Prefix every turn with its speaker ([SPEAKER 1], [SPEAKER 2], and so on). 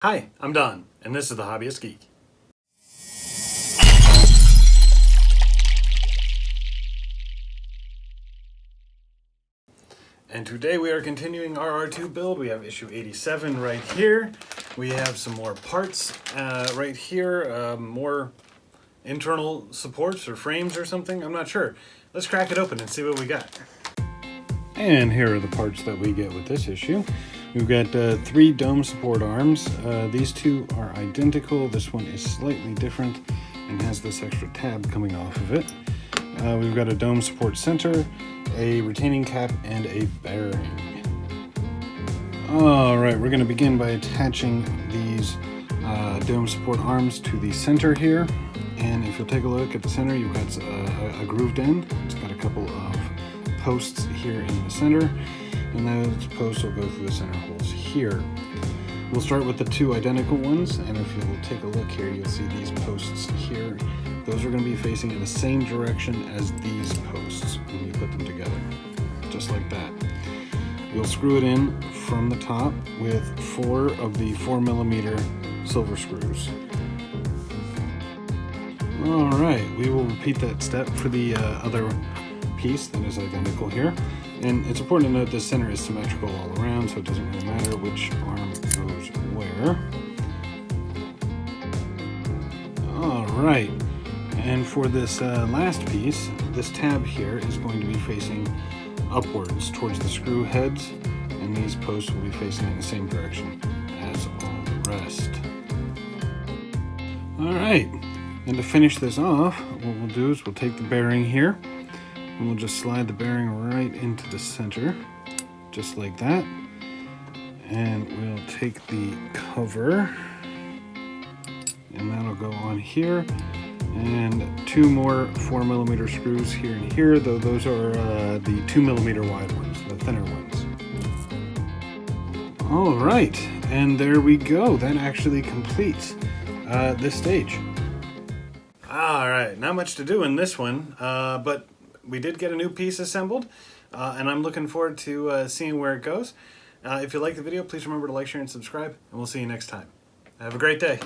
[SPEAKER 1] Hi, I'm Don, and this is The Hobbyist Geek. And today we are continuing our R2 build. We have issue 87 right here. We have some more parts right here, more internal supports or frames or something. I'm not sure. Let's crack it open and see what we got. And here are the parts that we get with this issue. We've got 3 dome support arms. These two are identical. This one is slightly different and has this extra tab coming off of it. We've got a dome support center, a retaining cap, and a bearing. Alright, we're going to begin by attaching these dome support arms to the center here. And if you'll take a look at the center, you've got a grooved end. It's got a couple of posts here in the center, and those posts will go through the center holes here. We'll start with the 2 identical ones, and if you'll take a look here, you'll see these posts here. Those are going to be facing in the same direction as these posts when you put them together, just like that. You'll screw it in from the top with 4 of the 4mm silver screws. Alright, we will repeat that step for the other piece that is identical here. And it's important to note this center is symmetrical all around, so it doesn't really matter which arm goes where. Alright, and for this last piece, this tab here is going to be facing upwards towards the screw heads, and these posts will be facing in the same direction as all the rest. Alright, and to finish this off, what we'll do is we'll take the bearing here, and we'll just slide the bearing right into the center, just like that. And we'll take the cover, and that'll go on here. And 2 more 4mm screws here and here, though those are the 2mm wide ones, the thinner ones. All right, and there we go. That actually completes this stage. All right, not much to do in this one, but we did get a new piece assembled, and I'm looking forward to seeing where it goes. If you like the video, please remember to like, share, and subscribe, and we'll see you next time. Have a great day.